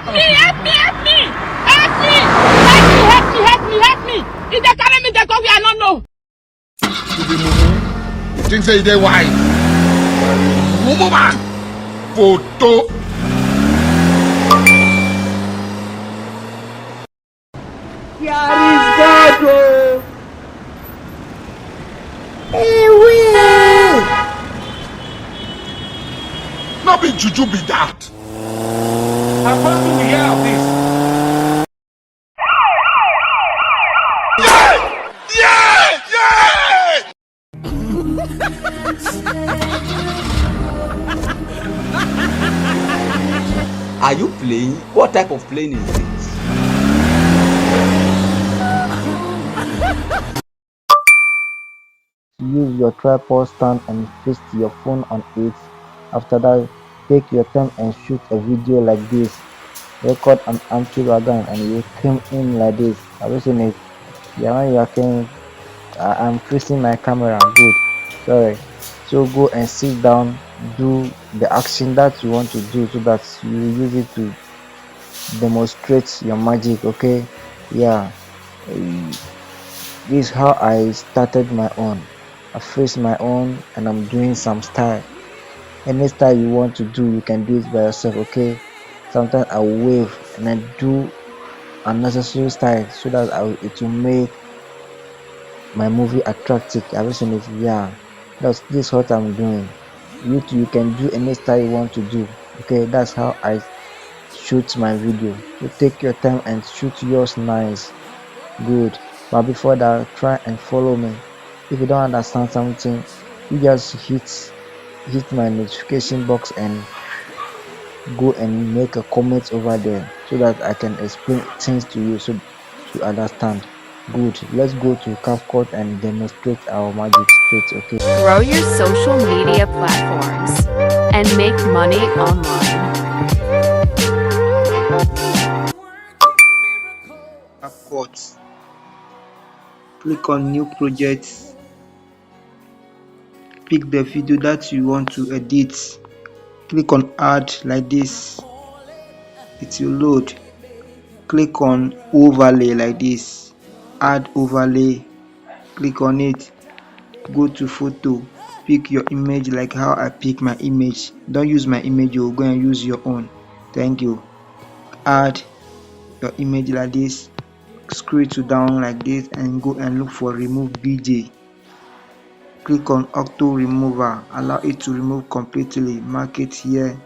If they carry me, they go where I don't know. You think say they wise? Mumu man, photo. Here is God. Not be juju be that. Apostle, we hear of this. Are you playing? What type of playing is this? Use your tripod stand and fix your phone on it. After that, take your time and shoot a video like this. Record an empty wagon and you came in like this. Have you seen it? Yeah, when you are coming, I'm facing my camera. Good. Sorry. So go and sit down, do the action that you want to do so that you use it to demonstrate your magic. Okay? Yeah. This is how I started my own. I faced my own and I'm doing some style. Any style you want to do, you can do it by yourself. Okay? Sometimes I wave and I do unnecessary style so that it will make my movie attractive. Have you seen it? Yeah, this is what I'm doing. You can do any style you want to do. Okay, that's how I shoot my video. So take your time and shoot yours nice. Good. But before that, try and follow me. If you don't understand something, you just hit my notification box and go and make a comment over there so that I can explain things to you so to understand. Good. Let's go to Capcut and demonstrate our magic straight. Okay. Grow your social media platforms and make money online. Capcut. Click on new projects. Pick the video that you want to edit. Click on add like this. It will load. Click on overlay like this. Add overlay. Click on it. Go to photo. Pick your image like how I pick my image. Don't use my image, you'll go and use your own. Thank you. Add your image like this. Scroll to down like this and go and look for remove BJ. Click on auto remover. Allow it to remove completely. Mark it here.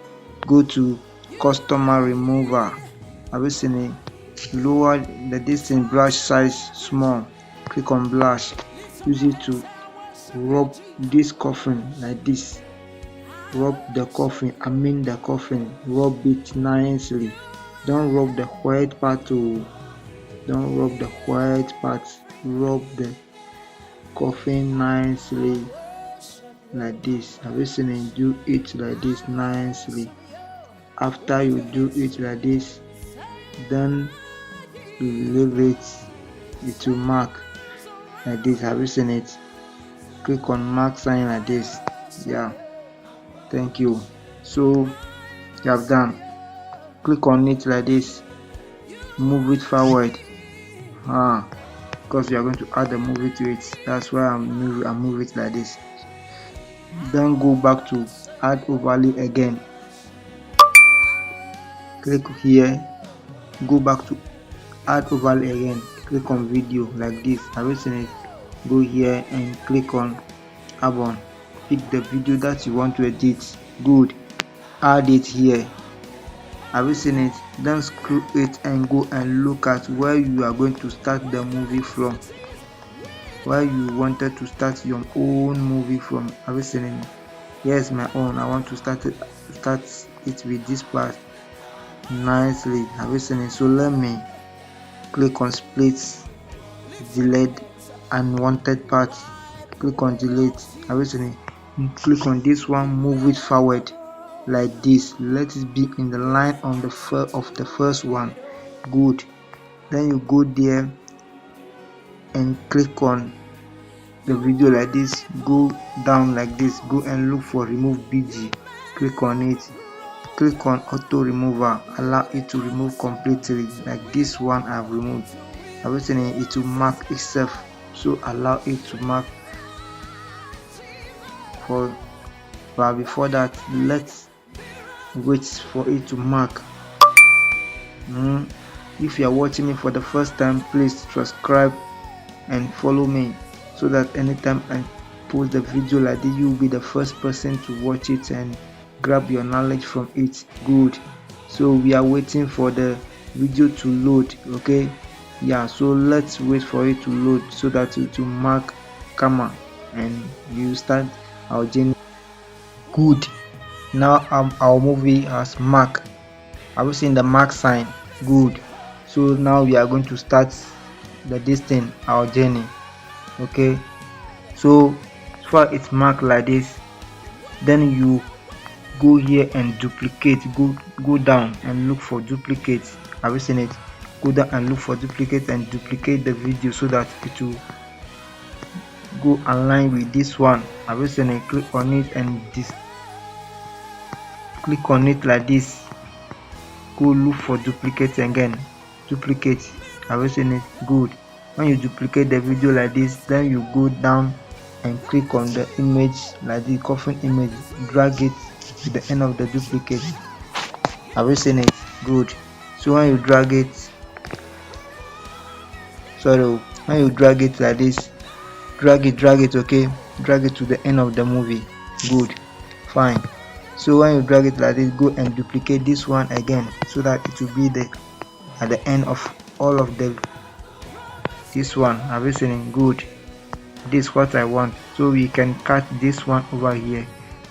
Go to customer remover. Have you seen it? Lower the distance brush size small. Click on brush. Use it to rub this coffin like this. Rub the coffin. The coffin. Rub it nicely. Don't rub the white part. Don't rub the white part. Rub the coffin nicely like this. Have you seen it? Do it like this nicely. After you do it like this, then you leave it will mark like this. Have you seen it? Click on mark sign like this. Yeah, thank you. So you have done. Click on it like this. Move it forward. Because we are going to add a movie to it. That's why I move it like this. Then go back to add overlay again. Click here. Go back to add overlay again. Click on video like this. Have you seen it? Go here and click on album. Pick the video that you want to edit. Good. Add it here. Have you seen it? Then screw it and go and look at where you are going to start the movie from. Where you wanted to start your own movie from. Have you seen it? Yes, my own. I want to start it with this part nicely. Have you seen it? So let me click on split, delete unwanted part. Click on delete. Have you seen it? Click on this one, move it forward like this. Let it be in the line on the first one. Good. Then you go there and click on the video like this. Go down like this. Go and look for remove BG. Click on it. click on auto remover, allow it to remove completely. Like this one I've removed, I was saying it will mark itself, so allow it to mark. But before that, let's wait for it to mark. If you are watching me for the first time, please subscribe and follow me, so that anytime I post the video like this, you will be the first person to watch it and grab your knowledge from it. Good. So we are waiting for the video to load. Okay, yeah, so let's wait for it to load so that it will mark comma and you start our journey. Good. Now our movie has mark. Are we seeing the mark sign? Good. So now we are going to start the distance, our journey. Okay, so far it's marked like this. Then you go here and duplicate, go down and look for duplicate. Have you seen it? Go down and look for duplicate and duplicate the video so that it will go align with this one. Have you seen it? Click on it and click on it like this. Go look for duplicate again. Duplicate. Have you seen it? Good. When you duplicate the video like this, then you go down and click on the image like the coffin image, drag it to the end of the duplicate. Have you seen it? Good. So when you drag it, when you drag it like this, drag it, okay, drag it to the end of the movie. Good, fine. So when you drag it like this, go and duplicate this one again so that it will be at the end of all of this one. Have you seen it? Good. This is what I want, so we can cut this one over here.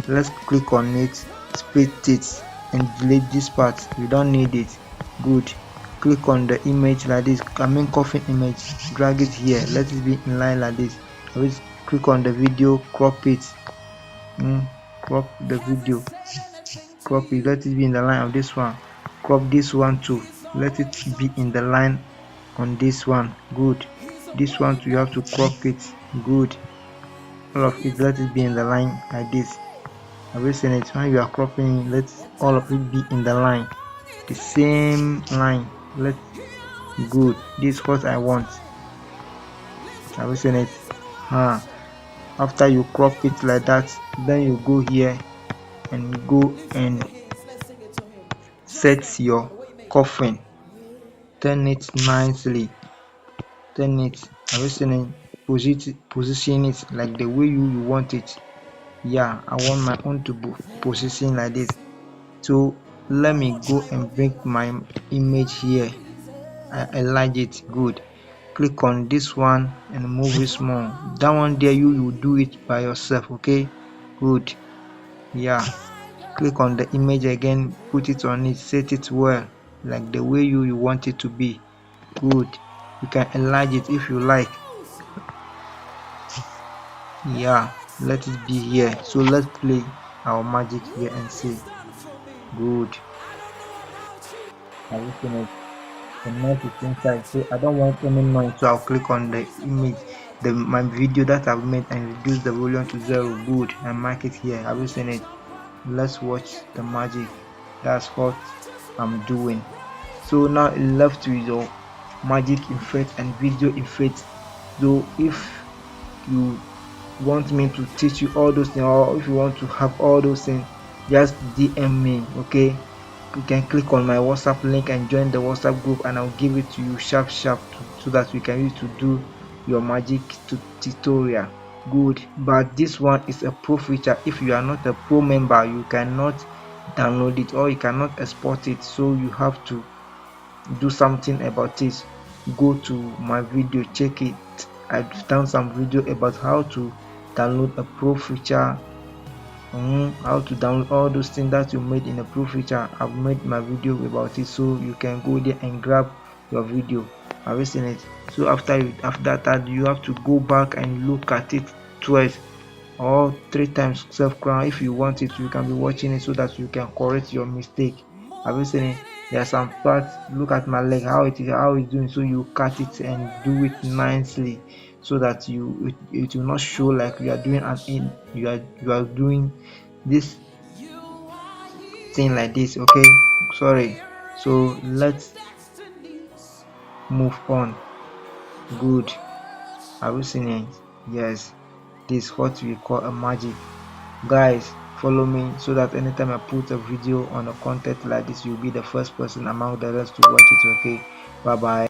Let's click on it, split it and delete this part. We don't need it. Good. Click on the image like this, coffin image, drag it here, let it be in line like this. Always click on the video, crop it, crop the video, crop it, let it be in the line of this one. Crop this one too, let it be in the line on this one. Good. This one too, you have to crop it. Good. All of it, let it be in the line like this. Have you seen it? When you are cropping, let all of it be in the line, the same line. Good. This is what I want. Have you seen it? After you crop it like that, then you go here and go and set your coffin. Turn it nicely. Turn it. Have you seen it? Position it like the way you want it. Yeah, I want my own to be position like this. So let me go and bring my image here. I enlarge it. Good. Click on this one and move it small. That one there, you do it by yourself. Okay, good. Yeah, click on the image again, put it on it, set it well like the way you want it to be. Good. You can enlarge it if you like. Yeah, let it be here. So let's play our magic here and see. Good. Have you seen it? The noise is inside, so I don't want any noise, so I'll click on the image, my video that I've made, and reduce the volume to 0. Good. And mark it here. Have you seen it? Let's watch the magic. That's what I'm doing. So now it left with your magic effect and video effect. So if you want me to teach you all those things, or if you want to have all those things, just DM me. Okay, you can click on my WhatsApp link and join the WhatsApp group, and I'll give it to you sharp so that we can use to do your magic tutorial. Good. But this one is a pro feature. If you are not a pro member, you cannot download it or you cannot export it, so you have to do something about it. Go to my video, check it. I've done some video about how to download a pro feature, how to download all those things that you made in a pro feature. I've made my video about it, so you can go there and grab your video. Have you seen it? So after that, you have to go back and look at it twice or 3 times self-crown. If you want it, you can be watching it so that you can correct your mistake. Have you seen it? There are some parts. Look at my leg, how it's doing. So you cut it and do it nicely so that it will not show like you are doing you are doing this thing like this. Okay, sorry. So let's move on. Good. Are we seeing it? Yes. This is what we call a magic. Guys, follow me so that anytime I put a video on a content like this, you'll be the first person among the rest to watch it. Okay, bye bye.